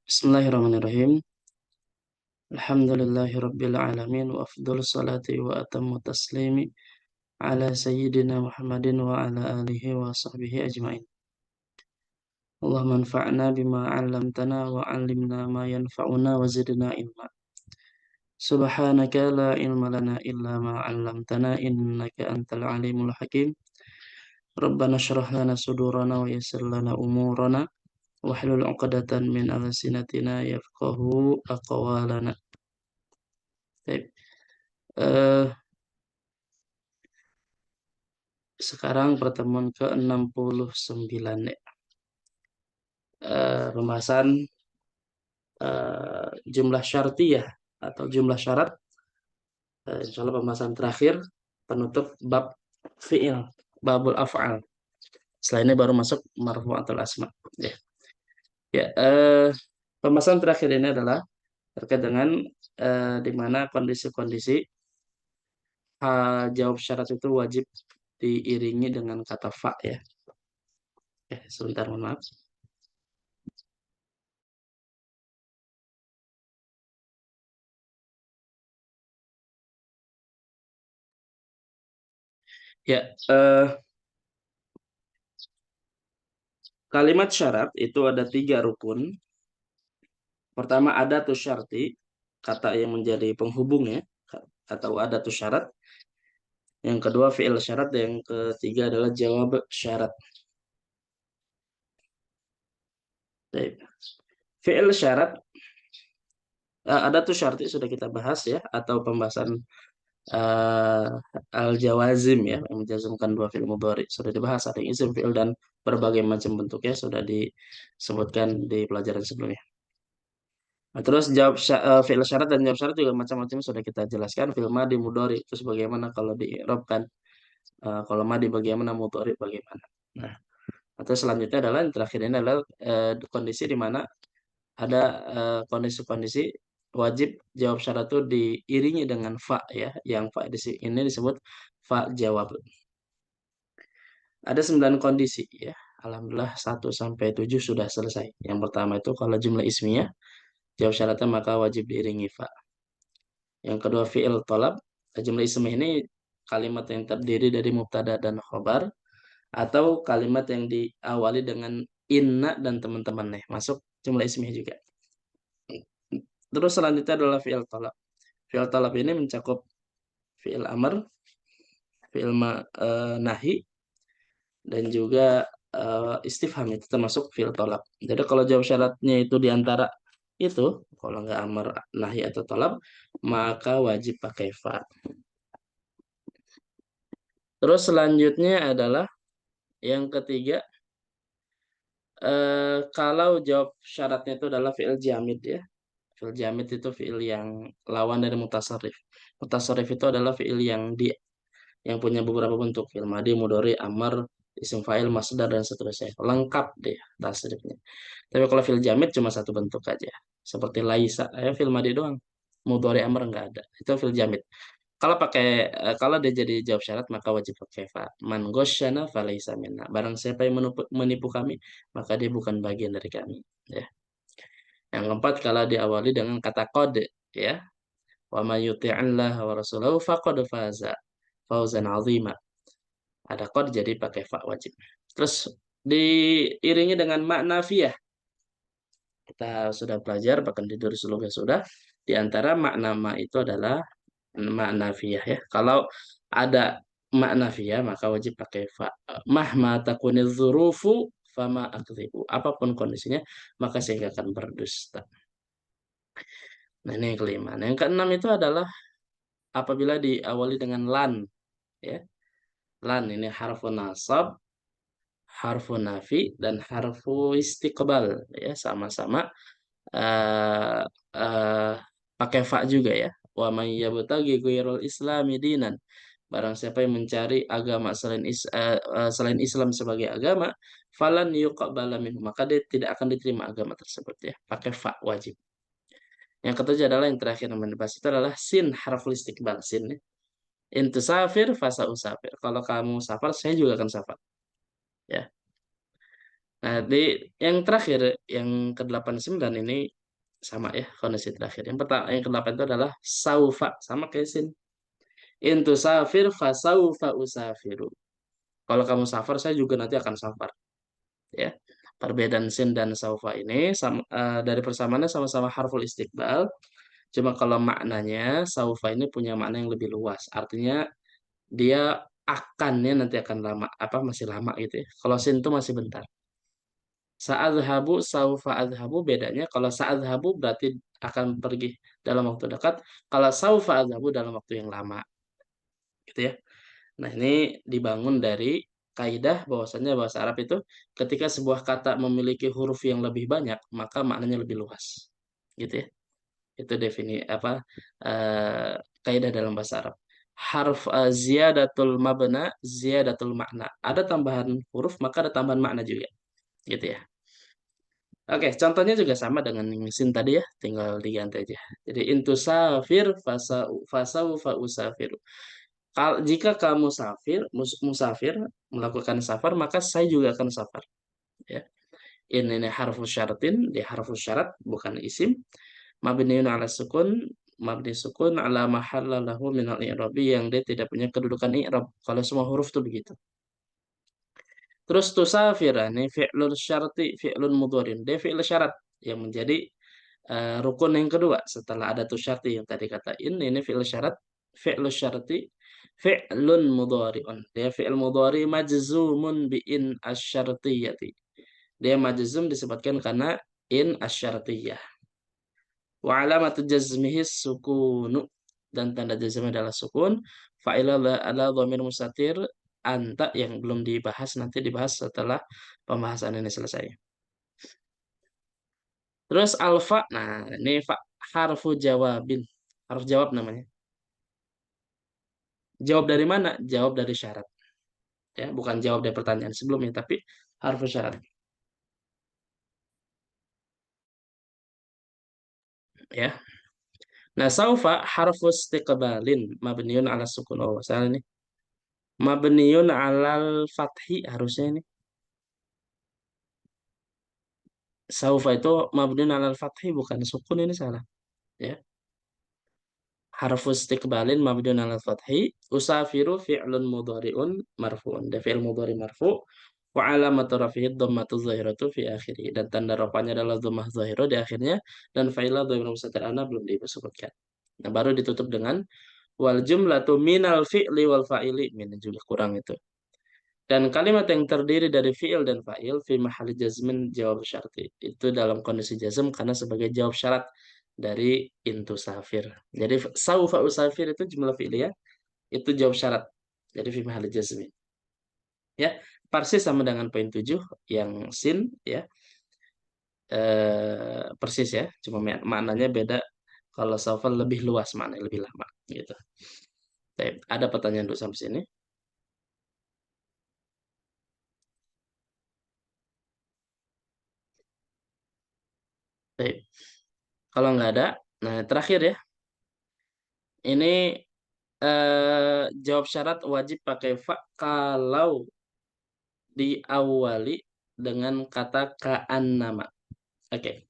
Bismillahirrahmanirrahim. Alhamdulillahi rabbil alamin wa afdhalus salati wa atammu taslimi ala sayyidina Muhammadin wa ala alihi wa sahbihi ajmain. Allahumma anfa'na bima 'allamtana wa 'allimna ma yanfa'una wa zidna ilma. Subhanaka la ilma lana illa ma 'allamtana innaka antal alimul hakim. Rabbana shrah lana sudurana wa yassir lana umurana wahlul 'uqdatan min alsinatina yafqahu aqwalana. Baik. Eh, Sekarang pertemuan ke-69 ya. Pembahasan jumlah syartiyah atau jumlah syarat. Insya Allah pembahasan terakhir penutup bab fi'il, babul af'al. Setelah ini baru masuk marfu'atul asma. Ya, ya pembahasan terakhir ini adalah terkait dengan di mana kondisi-kondisi jawab syarat itu wajib diiringi dengan kata fa ya. Sebentar mohon maaf. Ya, kalimat syarat itu ada 3 rukun. Pertama ada tuh syarti, kata yang menjadi penghubung ya, atau ada tuh syarat. Yang kedua fi'il syarat, dan yang ketiga adalah jawab syarat. Baik. Fi'il syarat ada tuh syarti sudah kita bahas ya, atau pembahasan uh, al-jawazim ya, yang menjazmkan dua fi'il mudhari sudah dibahas, ada yang isim fi'il dan berbagai macam bentuknya sudah disebutkan di pelajaran sebelumnya. Nah, terus fi'il syarat dan jawab syarat juga macam-macam sudah kita jelaskan. Fi'il madi mudhari terus bagaimana kalau diirobkan, kalau madi bagaimana, mudhari bagaimana. Nah, atau selanjutnya adalah yang terakhir ini adalah kondisi di mana ada kondisi-kondisi wajib jawab syarat itu diiringi dengan fa ya, yang fa di sini ini disebut fa jawab. Ada 9 kondisi ya. Alhamdulillah 1 sampai 7 sudah selesai. Yang pertama itu kalau jumlah ismiyah jawab syaratnya maka wajib diiringi fa. Yang kedua fi'il tolab, jumlah ismiyah ini kalimat yang terdiri dari mubtada dan khobar, atau kalimat yang diawali dengan inna dan teman-temannya, masuk jumlah ismiyah juga. Terus selanjutnya adalah fi'il talab. Fi'il talab ini mencakup fi'il amr, fi'il nahi, dan juga istifham, itu termasuk fi'il talab. Jadi kalau jawab syaratnya itu diantara itu, kalau nggak amr, nahi atau talab, maka wajib pakai fa. Terus selanjutnya adalah yang ketiga, kalau jawab syaratnya itu adalah fi'il jamid ya. Fi'il jamid itu fi'il yang lawan dari mutasarrif. Mutasarrif itu adalah fi'il yang punya beberapa bentuk. Fi'il madi, mudhari, amar, isim fa'il, masdar, dan seterusnya. Lengkap deh tasrifnya. Tapi kalau fi'il jamid cuma satu bentuk aja. Seperti laisa, fi'il madi doang. Mudhari, amar nggak ada. Itu fi'il jamid. Kalau dia jadi jawab syarat maka wajib pakai fa. Man ghasyana falaysa minna. Barang siapa yang menipu kami, maka dia bukan bagian dari kami. Ya. Yang keempat kalau diawali dengan kata qad ya. Wa may yuti'illah wa rasulahu faqad faza fawzan 'azima. Ada qad jadi pakai fa wajib. Terus diiringi dengan makna fiyah. Kita sudah belajar bahkan di durus lugah sudah. Di antara makna ma itu adalah makna fiyah ya. Kalau ada makna fiyah maka wajib pakai fa. Mahma takuniz dzurufu fama akdzibu. Apapun kondisinya maka saya akan berdusta. Nah, ini yang kelima. Nah, yang keenam itu adalah apabila diawali dengan lan ya. Lan ini harfu nasab, harfu nafi, dan harfu istiqbal ya, sama-sama uh, uh, pakai fa juga ya. Wa may yabtaghi ghairul islami dinan. Barang siapa yang mencari agama selain Islam sebagai agama, falan yuqbala minhu, maka dia tidak akan diterima agama tersebut ya. Pakai fa wajib. Yang ketujuh adalah yang terakhir yang dibahas itu adalah sin, harful istiqbal, sin ya. Intusafir fasa usafir. Kalau kamu safar, saya juga akan safar. Ya. Nah, di yang terakhir, yang ke-89 ini sama ya kondisi terakhir. Yang ke-8 itu adalah saufa, sama kayak sin. In tusafir fasaufa usafiru. Kalau kamu safar, saya juga nanti akan safar. Ya, perbedaan sin dan saufa ini dari persamaannya sama-sama harful istiqbal. Cuma kalau maknanya saufa ini punya makna yang lebih luas. Artinya dia akannya nanti akan lama, apa masih lama gitu ya. Kalau sin itu masih bentar. Sa'adhabu, saufa adhabu, bedanya kalau sa'adhabu berarti akan pergi dalam waktu dekat. Kalau saufa adhabu dalam waktu yang lama, gitu ya. Nah, ini dibangun dari kaidah bahwasanya bahasa Arab itu ketika sebuah kata memiliki huruf yang lebih banyak, maka maknanya lebih luas. Gitu ya. Itu eh, kaidah dalam bahasa Arab. Ziyadatul mabna, ziyadatul makna. Ada tambahan huruf, maka ada tambahan makna juga. Gitu ya. Oke, contohnya juga sama dengan yang sin tadi ya, tinggal diganti aja. Jadi intusafir fasaufa usafiru. Jika kamu musafir melakukan safar, maka saya juga akan safar. Ya. Ini harfu syaratin, dia harfu syarat bukan isim. Mabniun ala sukun, mabni sukun ala mahalla lahu minal i'rabi yang dia tidak punya kedudukan i'rab. Kalau semua huruf tuh begitu. Terus tusafir ini fi'lun syarti, fi'lun mudharin. Dia fi'il syarat yang menjadi rukun yang kedua setelah ada tusyarti yang tadi kata ini fi'il syarat, fi'lu syarti, fi'lun mudhari'un. Dia fi'il mudhari majzumun bi in asyartiyati. Dia majzum disebabkan karena in asyartiyah. Wa alamatu jazmihi sukunu, dan tanda jazmnya adalah sukun. Fa'ila ala dhamir mustatir anta yang belum dibahas, nanti dibahas setelah pembahasan ini selesai. Terus alfa, nah ini fa harfu jawabin. Harf jawab namanya. Jawab dari mana? Jawab dari syarat. Ya, bukan jawab dari pertanyaan sebelumnya, tapi harfu syarat. Ya. Nah, saufa harfu istiqbalin mabniun ala sukun. Oh, salah ini. Mabniun alal fathi harusnya ini. Saufa itu mabniun alal fathi bukan sukun, ini salah. Ya. Harfu istiqbalin mabniun alal fathi. Usafiru fi'lun mudhari'un marfu'un. Dia fi'il mudhari marfu'. Wa alamatu rafihi dhammatu zahiratu fi akhirih. Dan tanda rafanya adalah dhammah zahirah di akhirnya. Dan fa'ilah dhamir mustatir ana belum disebutkan. Nah, baru ditutup dengan wal jumlatu minal fi'li wal fa'ili. Min juga kurang itu. Dan kalimat yang terdiri dari fi'il dan fa'il fi mahali jazmin jawab syarti. Itu dalam kondisi jazm karena sebagai jawab syarat dari intusafir. Jadi saufa usafir itu jumlah fi'liyah, itu jawab syarat. Jadi fi mahali jazmin. Ya, persis sama dengan poin 7 yang sin ya. Persis ya, cuma maknanya beda. Kalau saufa lebih luas maknanya, lebih lama gitu. Baik, ada pertanyaan dulu sampai sini? Baik. Kalau nggak ada, nah terakhir ya. Ini jawab syarat wajib pakai fa kalau diawali dengan kata ka'annama. Oke.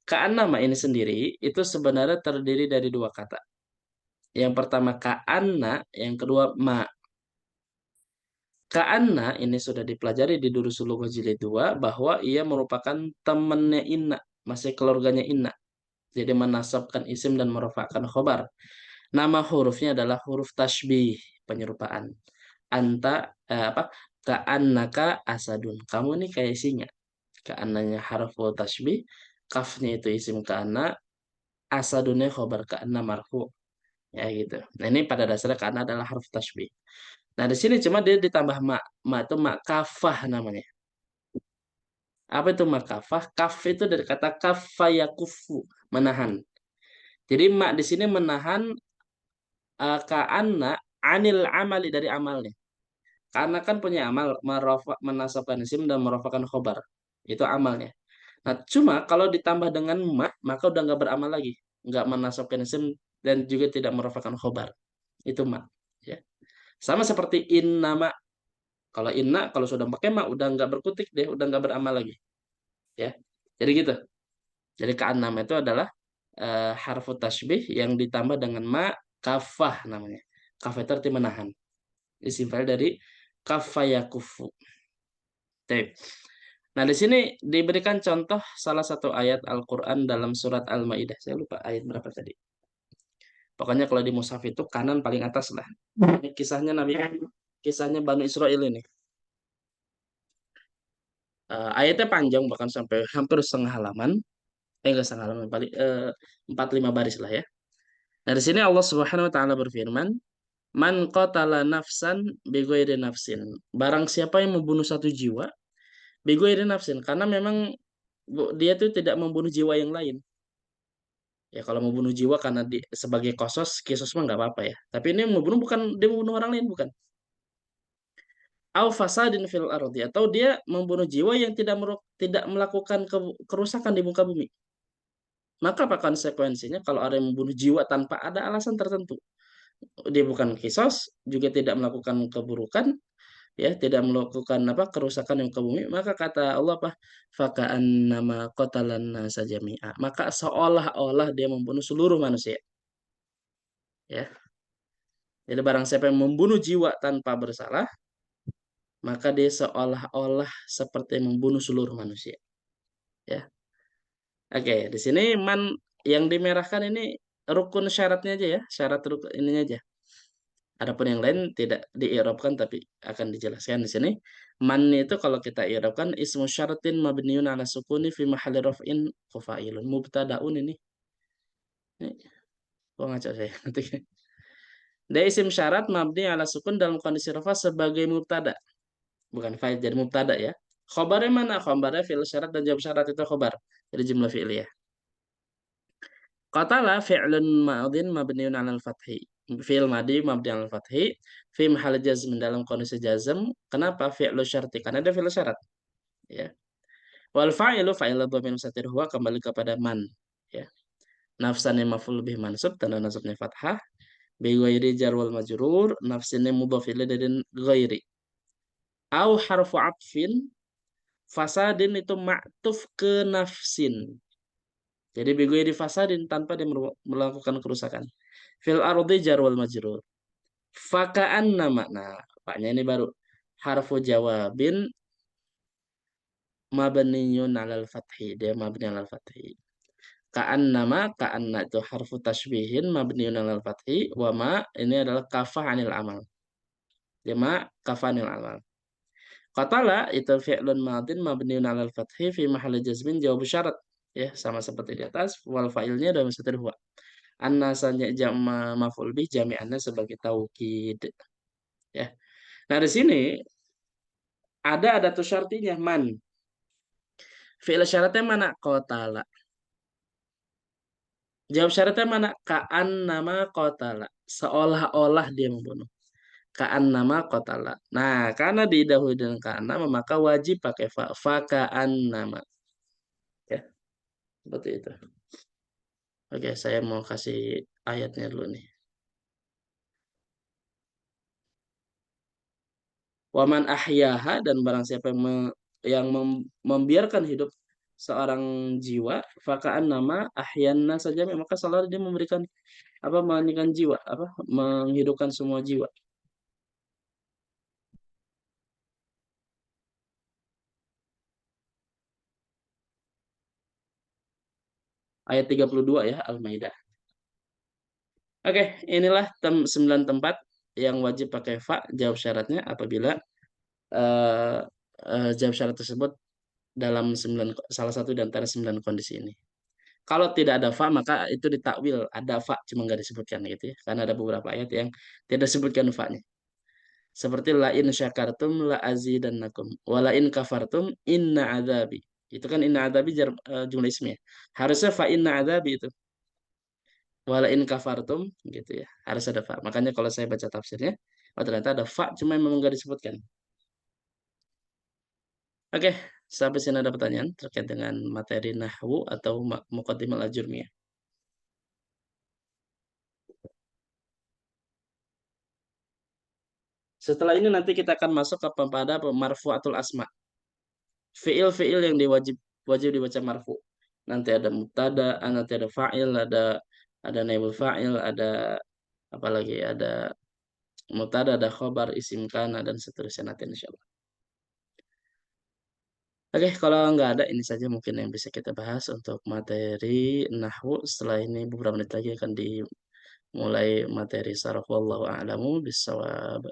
Ka'annama ini sendiri itu sebenarnya terdiri dari dua kata. Yang pertama ka'anna, yang kedua ma. Ka'anna ini sudah dipelajari di Durusul Lughah Jilid 2 bahwa ia merupakan temannya inna, masih keluarganya inna. Jadi menasabkan isim dan merofakkan khobar. Nama hurufnya adalah huruf tasbih, penyerupaan. Anta apa? Ka'annaka asadun. Kamu nih kayak singa. Ka'annanya harfu tasbih, kafnya itu isim ka'anna, asadunnya khobar ka'anna marfu. Ya gitu. Nah, ini pada dasarnya ka'anna adalah harfu tasbih. Nah, di sini cuma dia ditambah ma. Ma itu mak kafah namanya. Apa itu mak kafah? Kaf itu dari kata kafa yakufu, menahan. Jadi mak di sini menahan ka'anna anil amali, dari amalnya. Karena kan punya amal menasabkan isim dan merofakan khobar. Itu amalnya. Nah, cuma kalau ditambah dengan ma, maka udah nggak beramal lagi. Nggak menasabkan isim dan juga tidak merofakan khobar. Itu ma. Ya. Sama seperti in nama. Kalau inna, kalau sudah pakai ma udah nggak berkutik deh, udah nggak beramal lagi. Ya. Jadi gitu. Jadi ka'annama itu adalah harfu tasbih yang ditambah dengan ma kafah namanya. Kafah itu arti menahan. Isim fa'il dari kafa yakufu. Baik. Nah, di sini diberikan contoh salah satu ayat Al-Qur'an dalam surat Al-Maidah. Saya lupa ayat berapa tadi. Pokoknya kalau di mushaf itu kanan paling atas lah. Ini kisahnya kisahnya Bani Israel ini. Ayatnya panjang bahkan sampai hampir setengah halaman. Enggak setengah halaman, paling 4-5 baris lah ya. Nah, di sini Allah Subhanahu wa taala berfirman, "Man qatala nafsan bighairi nafsin." Barang siapa yang membunuh satu jiwa bighairi nafsin, karena memang dia tuh tidak membunuh jiwa yang lain. Ya kalau membunuh jiwa karena sebagai kisos mah nggak apa-apa ya. Tapi ini membunuh bukan dia membunuh orang lain bukan. Au fasadin fil ardi, atau dia membunuh jiwa yang tidak melakukan kerusakan di muka bumi. Maka apa konsekuensinya kalau ada yang membunuh jiwa tanpa ada alasan tertentu? Dia bukan kisos, juga tidak melakukan keburukan, ya, tidak melakukan apa kerusakan yang ke bumi, maka kata Allah apa? Fakaan nama kotalan nasa jami'a. Maka seolah-olah dia membunuh seluruh manusia, ya. Jadi barang siapa yang membunuh jiwa tanpa bersalah, maka dia seolah-olah seperti membunuh seluruh manusia, ya. Oke, di sini man yang dimerahkan ini rukun syaratnya aja ya, syarat rukun ininya aja. Adapun yang lain tidak diirobkan tapi akan dijelaskan di sini. Man itu kalau kita irobkan ismu syaratin mabniun ala sukuni fi mahalli raf'in fa'ilun mubtadaun ini. Ini kok ngaco saya. Nanti. Dia isim syarat mabni ala sukun dalam kondisi rafa sebagai mubtada, bukan fa'il jadi mubtada ya. Khobarnya mana? Khobarnya fi'il syarat dan jawab syarat itu khobar. Jadi jumlah fi'liyah. Qatala fi'lun madin mabniun 'alal fathi. Fi'il madi mabni 'alal fathi fi mahall jazm dalam kondisi jazm. Kenapa fi'lu syarti? Karena ada fi'il syarat, ya. Wal fa'ilu fa'il dhamir mustatir huwa kembali kepada man, ya. Nafsan yang maf'ul bih mansub tanda nasabnya fathah. Bi ghairi jar wal majrur nafsin yang mudhaf ilaih dari ghairi. Au harfu atfin fasadin itu ma'tuf ke nafsin. Jadi bego di fasadin tanpa dia melakukan kerusakan. Fil ardi jar wal majrur. Fakaan nama. Nah, paknya ini baru harfu jawabin mabniyun alal fathi. Dia mabni alal fathi. Ka'anna itu harfu tashbihin mabniyun alal fathi. Wa ma ini adalah kafah anil amal. Dia ma kafah anil amal. Qatala itu fi'lun madin mabniun alal fathi fi mahalli jazmin jawab syarat. Ya, sama seperti di atas. Wal fa'ilnya dalam setir huwa. An-nasanya jama maf'ul bih jami'annya sebagai taukid, ya. Nah, di sini ada tuh syartinya man. Fi'il syaratnya mana? Qatala. Jawab syaratnya mana? Ka'an nama qatala. Seolah-olah dia membunuh. Ka'an nama qatala. Nah, karena didahului dengan ka'an nama maka wajib pakai fa. Fa ka'an nama. Ya, seperti itu. Oke, saya mau kasih ayatnya dulu nih. Waman ahyaha dan barang siapa membiarkan hidup seorang jiwa, fakaan nama ahyanna saja maka salah dia memberikan apa menghidupkan jiwa, apa menghidupkan semua jiwa. Ayat 32 ya Al-Maidah. Oke, inilah 9 tempat yang wajib pakai fa jawab syaratnya apabila eh, jawab syarat tersebut dalam salah satu di antara 9 kondisi ini. Kalau tidak ada fa maka itu ditakwil ada fa cuma nggak disebutkan gitu ya. Karena ada beberapa ayat yang tidak disebutkan fa-nya. Seperti la in syakartum la azidannakum wa la in kafartum inna adzabi. Itu kan inna adzabi jumlah ismiyah. Harusnya fa inna adzabi itu. Wa la in kafartum gitu ya. Harus ada fa. Makanya kalau saya baca tafsirnya, oh ternyata ada fa cuma memang nggak disebutkan. Oke, sampai sini ada pertanyaan terkait dengan materi nahwu atau muqaddimah al-jurmiyah. Setelah ini nanti kita akan masuk pada marfu'atul asma. Fiil-fiil yang wajib dibaca marfu. Nanti ada mubtada, nanti ada fa'il, ada naibul fa'il, ada apa lagi? Ada mubtada, ada khobar, isim kana dan seterusnya nanti insyaallah. Oke, kalau nggak ada ini saja mungkin yang bisa kita bahas untuk materi nahwu. Setelah ini beberapa menit lagi akan dimulai materi saraf. Wallahu a'lamu bissawab.